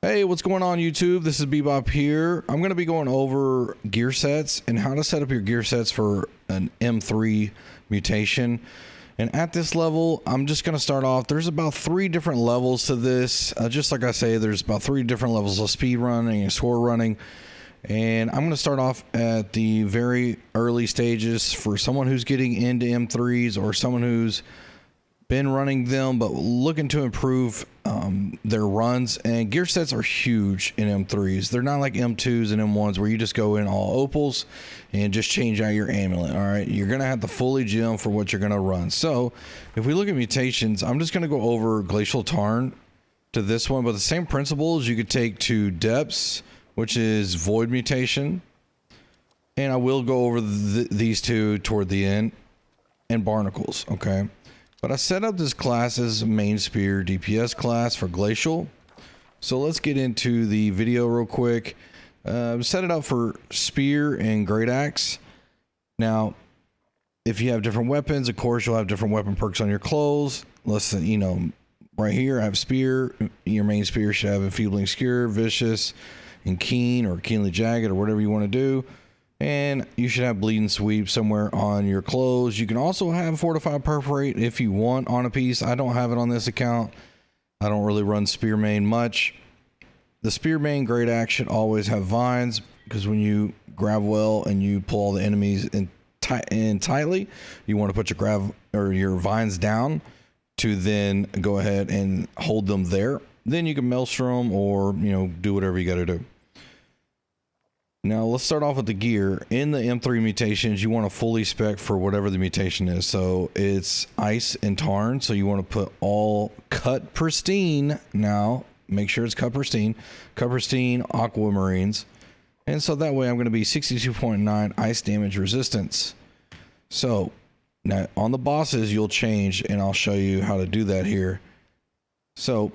Hey, what's going on YouTube? This is Bebop here. I'm going to be going over gear sets and how to set up your gear sets for an M3 mutation. And at this level, I'm just going to start off. There's about 3 different levels to this. Just like I say, there's about 3 different levels of speed running and score running. And I'm going to start off at the very early stages for someone who's getting into M3s or someone who's been running them but looking to improve their runs. And gear sets are huge in M3s. They're not like M2s and M1s where you just go in all opals and just change out your amulet. All right, you're gonna have to fully gem for what you're gonna run. So if we look at mutations, I'm just gonna go over Glacial Tarn to this one, but the same principles you could take to Depths, which is Void mutation, and I will go over these two toward the end, and Barnacles. Okay, but I set up this class as main spear DPS class for Glacial. So let's get into the video real quick. Set it up for spear and great axe. Now, if you have different weapons, of course, you'll have different weapon perks on your clothes. Listen, you know, right here I have spear. Your main spear should have enfeebling skewer, vicious, and keen, or keenly jagged, or whatever you want to do. And you should have bleeding sweep somewhere on your clothes. You can also have fortified perforate if you want on a piece. I don't have it on this account. I don't really run spear main much. The spear main great axe should always have vines, because when you grab well and you pull all the enemies in tightly, you want to put your vines down to then go ahead and hold them there. Then you can maelstrom or, you know, do whatever you got to do. Now let's start off with the gear. In the M3 mutations, you want to fully spec for whatever the mutation is. So it's ice and tarn. So you want to put all cut pristine. Now make sure it's cut pristine aquamarines. And so that way I'm going to be 62.9 ice damage resistance. So now on the bosses, you'll change, and I'll show you how to do that here. So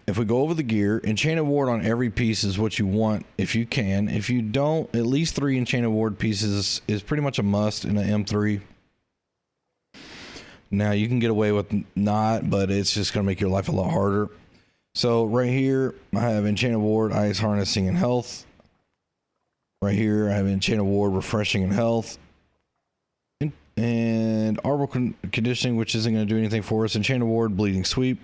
if we go over the gear, enchanted ward on every piece is what you want if you can. If you don't, at least 3 enchanted ward pieces is pretty much a must in an M3. Now you can get away with not, but it's just going to make your life a lot harder. So right here I have enchanted ward, ice harnessing, and health. Right here I have enchanted ward, refreshing, and health. And arbor conditioning, which isn't going to do anything for us. Enchanted ward, bleeding sweep.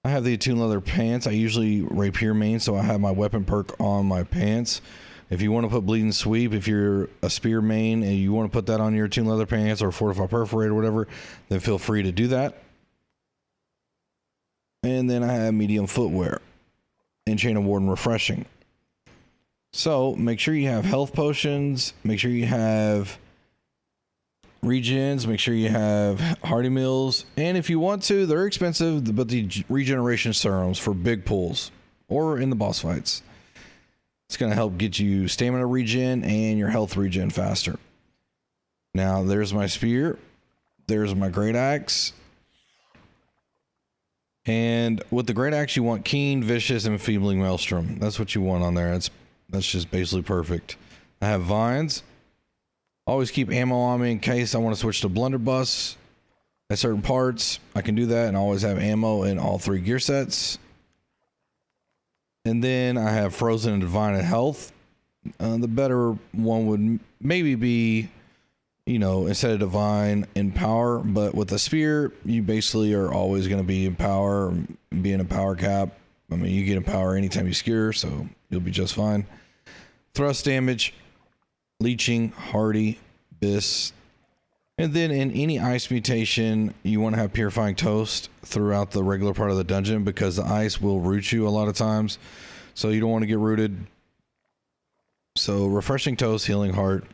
I have the attuned leather pants. I usually rapier main, so I have my weapon perk on my pants. If you want to put bleeding sweep, if you're a spear main and you want to put that on your attuned leather pants or fortified perforate or whatever, then feel free to do that. And then I have medium footwear, enchanted ward, and refreshing. So make sure you have health potions. Make sure you have regens, make sure you have hearty meals, and if you want to, they're expensive, but the regeneration serums for big pulls or in the boss fights, it's going to help get you stamina regen and your health regen faster. Now there's my spear, there's my great axe, and with the great axe you want keen, vicious, and enfeebling maelstrom. That's what you want on there. That's just basically perfect. I have vines. Always keep ammo on me in case I want to switch to blunderbuss at certain parts. I can do that, and always have ammo in all 3 gear sets. And then I have frozen and divine and health. The better one would maybe be, you know, instead of divine, in power. But with a spear, you basically are always going to be in power, be in a power cap. I mean, you get in power anytime you skewer, so you'll be just fine. Thrust damage, leeching, hardy, bis. And then in any ice mutation, you want to have purifying toast throughout the regular part of the dungeon, because the ice will root you a lot of times, so you don't want to get rooted. So refreshing toast, healing heart,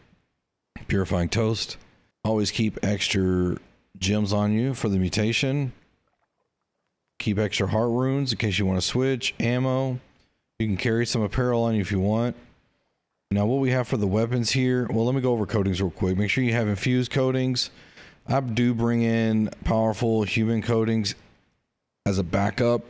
purifying toast. Always keep extra gems on you for the mutation. Keep extra heart runes in case you want to switch. Ammo. You can carry some apparel on you if you want. Now what we have for the weapons here, well, let me go over coatings real quick. Make sure you have infused coatings. I do bring in powerful human coatings as a backup,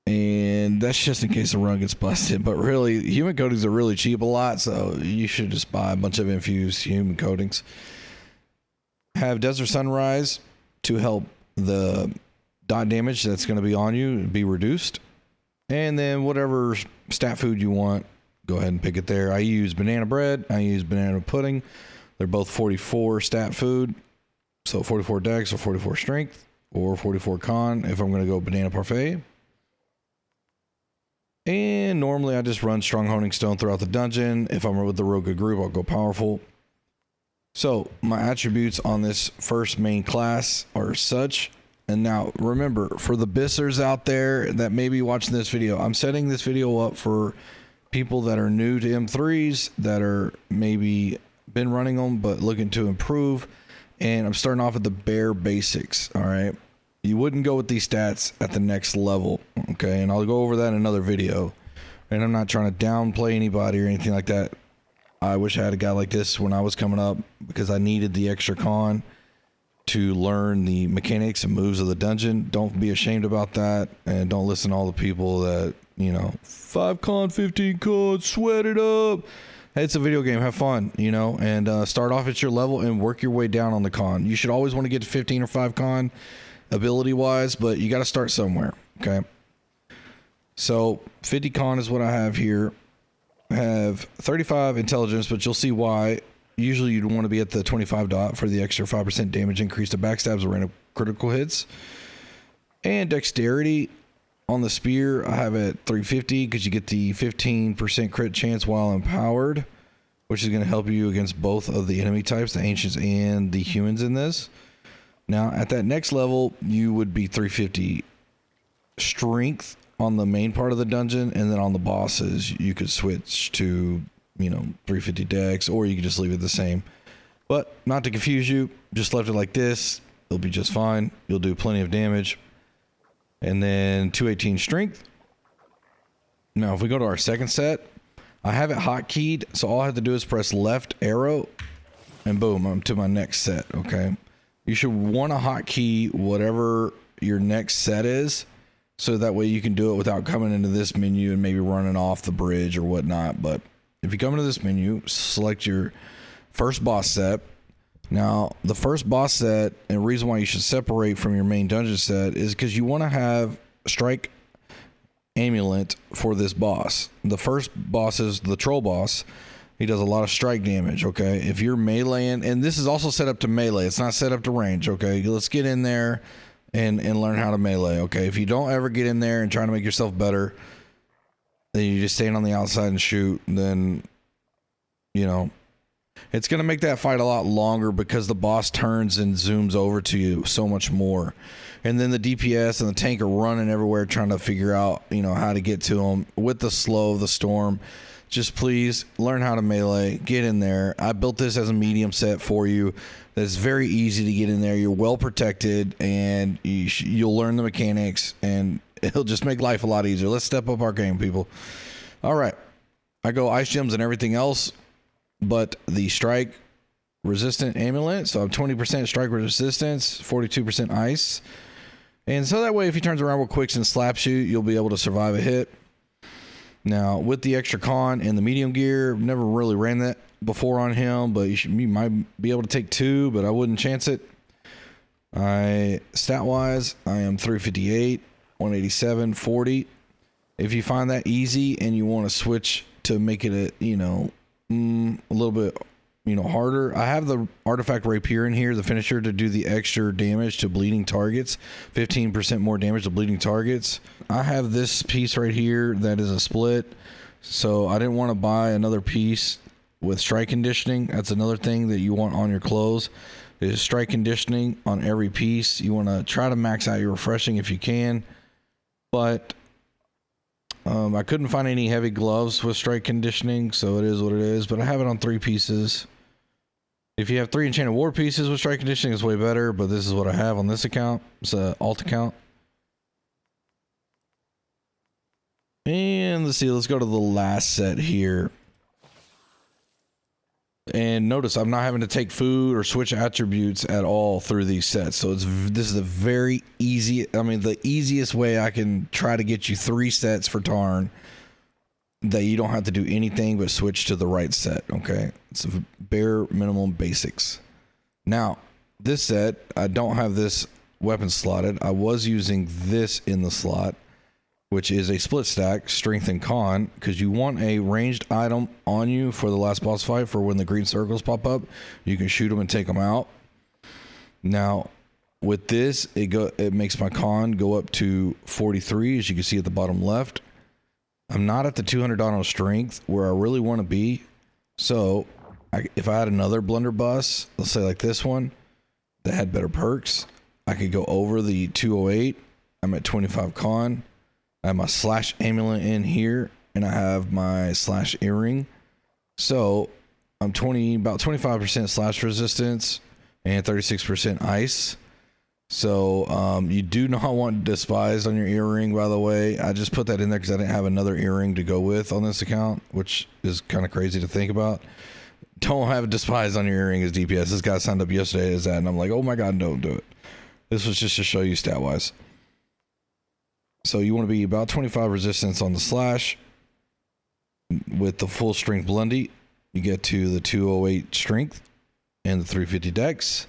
and that's just in case the run gets busted. But really, human coatings are really cheap a lot, so you should just buy a bunch of infused human coatings. Have Desert Sunrise to help the dot damage that's going to be on you be reduced. And then whatever stat food you want, go ahead and pick it there. I use banana bread. I use banana pudding. They're both 44 stat food. So 44 dex or 44 strength or 44 con if I'm going to go banana parfait. And normally I just run strong honing stone throughout the dungeon. If I'm with the real good group, I'll go powerful. So my attributes on this first main class are such. And now remember, for the bissers out there that may be watching this video, I'm setting this video up for people that are new to M3s, that are maybe been running them but looking to improve. And I'm starting off at the bare basics. All right, you wouldn't go with these stats at the next level. Okay, and I'll go over that in another video. And I'm not trying to downplay anybody or anything like that. I wish I had a guy like this when I was coming up, because I needed the extra con to learn the mechanics and moves of the dungeon. Don't be ashamed about that, and don't listen to all the people that, you know, 5 con, 15 con, sweat it up. Hey, it's a video game, have fun, you know, and start off at your level and work your way down on the con. You should always want to get to 15 or 5 con ability wise, but you got to start somewhere. Okay, so 50 con is what I have here. I have 35 intelligence, but you'll see why. Usually you'd want to be at the 25 dot for the extra 5% damage increase to backstabs or random critical hits. And dexterity on the spear, I have at 350 because you get the 15% crit chance while empowered, which is going to help you against both of the enemy types, the ancients and the humans in this. Now at that next level, you would be 350 strength on the main part of the dungeon, and then on the bosses you could switch to, you know, 350 dex, or you could just leave it the same. But not to confuse you, just left it like this, it'll be just fine. You'll do plenty of damage. And then 218 strength. Now if we go to our second set, I have it hotkeyed, so all I have to do is press left arrow and boom, I'm to my next set. Okay, you should want to hotkey whatever your next set is, so that way you can do it without coming into this menu and maybe running off the bridge or whatnot. But if you come into this menu, select your first boss set. Now, the first boss set, and the reason why you should separate from your main dungeon set, is because you want to have strike amulet for this boss. The first boss is the troll boss. He does a lot of strike damage, okay? If you're meleeing, and this is also set up to melee. It's not set up to range, okay? Let's get in there and learn how to melee, okay? If you don't ever get in there and try to make yourself better, then you just stand on the outside and shoot, then, you know, it's going to make that fight a lot longer because the boss turns and zooms over to you so much more. And then the DPS and the tank are running everywhere trying to figure out, you know, how to get to them with the slow of the storm. Just please learn how to melee, get in there. I built this as a medium set for you. That's very easy to get in there. You're well protected, and you'll learn the mechanics, and it'll just make life a lot easier. Let's step up our game, people. All right. I go ice gems and everything else, but the strike resistant amulet. So I'm 20% strike resistance, 42% ice. And so that way, if he turns around real quick and slaps you, you'll be able to survive a hit. Now, with the extra con and the medium gear, never really ran that before on him, but you might be able to take 2, but I wouldn't chance it. Stat-wise, I am 358, 187, 40. If you find that easy and you want to switch to make it a little bit, harder, I have the artifact rapier in here, the finisher, to do the extra damage to bleeding targets, 15% more damage to bleeding targets. I have this piece right here that is a split, so I didn't want to buy another piece with strike conditioning. That's another thing that you want on your clothes, is strike conditioning on every piece. You want to try to max out your refreshing if you can, but I couldn't find any heavy gloves with strike conditioning, so it is what it is, but I have it on 3 pieces. If you have 3 enchanted war pieces with strike conditioning, it's way better, but this is what I have on this account. It's an alt account. And let's see, let's go to the last set here. And notice I'm not having to take food or switch attributes at all through these sets. So this is a very easy, the easiest way I can try to get you 3 sets for Tarn that you don't have to do anything but switch to the right set, okay? It's a bare minimum basics. Now, this set, I don't have this weapon slotted. I was using this in the slot, which is a split stack, strength and con, because you want a ranged item on you for the last boss fight for when the green circles pop up. You can shoot them and take them out. Now, with this, it makes my con go up to 43, as you can see at the bottom left. I'm not at the 200 on strength where I really want to be. So, if I had another blunderbuss, let's say like this one, that had better perks, I could go over the 208. I'm at 25 con. I have my slash amulet in here, and I have my slash earring. So I'm about 25% slash resistance and 36% ice. So you do not want despised on your earring, by the way. I just put that in there because I didn't have another earring to go with on this account, which is kind of crazy to think about. Don't have despised on your earring as DPS. This guy signed up yesterday as that, and I'm like, oh my god, don't do it. This was just to show you stat wise. So you want to be about 25 resistance on the slash. With the full strength blundy, you get to the 208 strength and the 350 dex.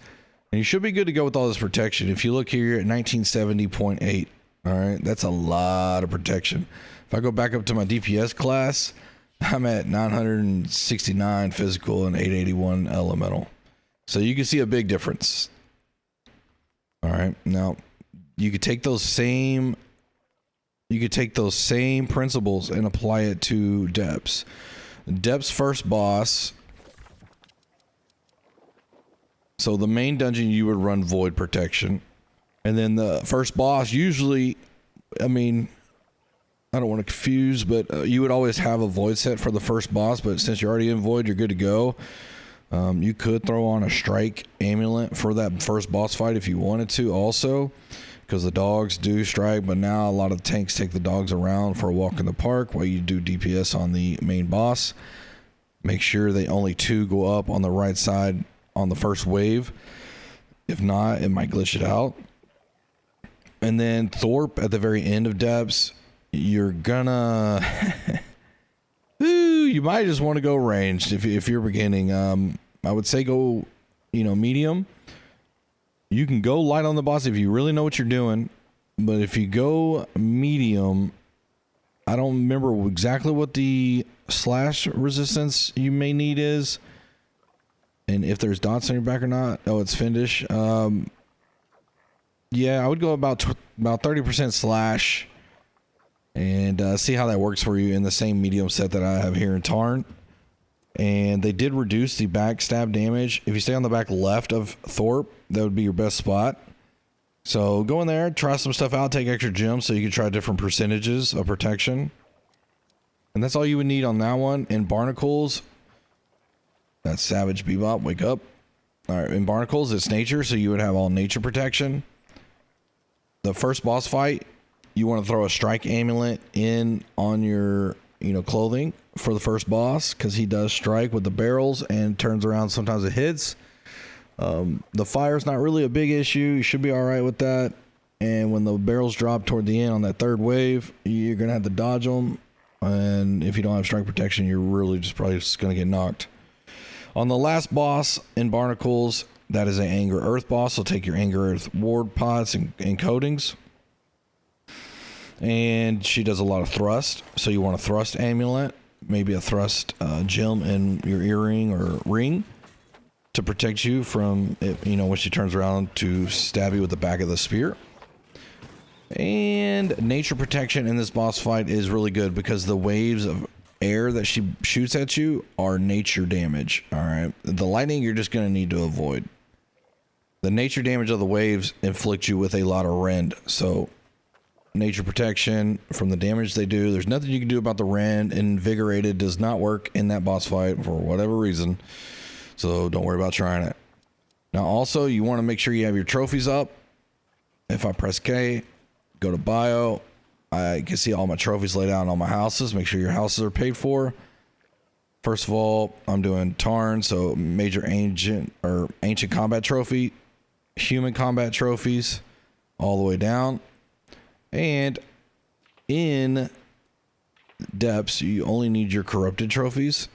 And you should be good to go with all this protection. If you look here, you're at 1970.8. All right, that's a lot of protection. If I go back up to my DPS class, I'm at 969 physical and 881 elemental. So you can see a big difference. All right, now you could take those same principles and apply it to Depths. Depths first boss. So the main dungeon, you would run void protection. And then the first boss, usually, I mean, I don't want to confuse, but you would always have a void set for the first boss. But since you're already in void, you're good to go. You could throw on a strike amulet for that first boss fight if you wanted to also, because the dogs do strike, but now a lot of tanks take the dogs around for a walk in the park while you do DPS on the main boss. Make sure they only 2 go up on the right side on the first wave. If not, it might glitch it out. And then Thorpe at the very end of Depths, you're gonna you might just want to go ranged if you're beginning. I would say go, medium. You can go light on the boss if you really know what you're doing, but if you go medium, I don't remember exactly what the slash resistance you may need is, and if there's dots on your back or not. Oh, it's Findish. Yeah, I would go about 30% slash and see how that works for you in the same medium set that I have here in Tarn. And they did reduce the backstab damage. If you stay on the back left of Thorpe, that would be your best spot. So go in there, try some stuff out, take extra gems so you can try different percentages of protection. And that's all you would need on that one. In Barnacles, that's Savage Bebop, wake up. All right, in Barnacles, it's nature, so you would have all nature protection. The first boss fight, you want to throw a strike amulet in on your clothing for the first boss, because he does strike with the barrels and turns around, sometimes it hits. The fire's not really a big issue. You should be all right with that. And when the barrels drop toward the end on that third wave, you're gonna have to dodge them, and if you don't have strike protection, you're really probably just gonna get knocked. On the last boss in Barnacles, that is an Anger Earth boss, so take your Anger Earth ward pots and coatings. And she does a lot of thrust, so you want a thrust amulet, maybe a thrust gem in your earring or ring to protect you from it, when she turns around to stab you with the back of the spear. And nature protection in this boss fight is really good because the waves of air that she shoots at you are nature damage. All right, the lightning you're just going to need to avoid. The nature damage of the waves inflict you with a lot of rend, so nature protection from the damage they do. There's nothing you can do about the rend. Invigorated does not work in that boss fight for whatever reason, so don't worry about trying it. Now also, you want to make sure you have your trophies up. If I press K, go to bio, I can see all my trophies laid out on all my houses. Make sure your houses are paid for. First of all, I'm doing Tarn, so major ancient combat trophy, human combat trophies, all the way down. And in Depths, you only need your corrupted trophies.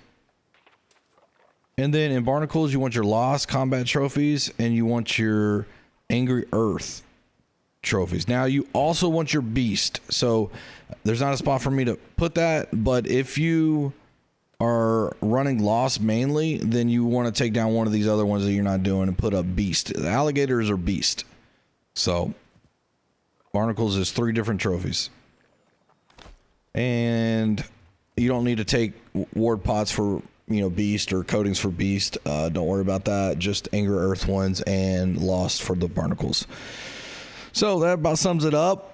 And then in Barnacles, you want your lost combat trophies, and you want your Angry Earth trophies. Now you also want your beast. So there's not a spot for me to put that, but if you are running lost mainly, then you want to take down one of these other ones that you're not doing and put up beast. The alligators are beast. So barnacles is 3 different trophies. And you don't need to take ward pots for, you know, beast or coatings for beast. Don't worry about that. Just anger earth ones and lost for the barnacles. So that about sums it up.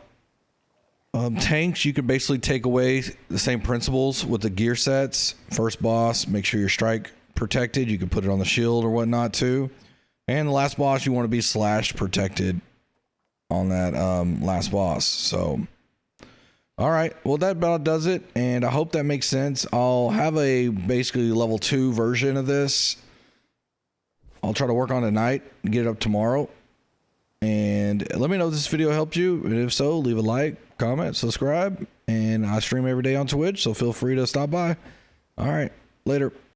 Tanks, you could basically take away the same principles with the gear sets. First boss, make sure your strike protected. You can put it on the shield or whatnot too. And the last boss, you want to be slash protected on that last boss. So, all right. Well, that about does it. And I hope that makes sense. I'll have a basically level 2 version of this. I'll try to work on it tonight and get it up tomorrow. And let me know if this video helped you. And if so, leave a like, comment, subscribe. And I stream every day on Twitch, so feel free to stop by. All right. Later.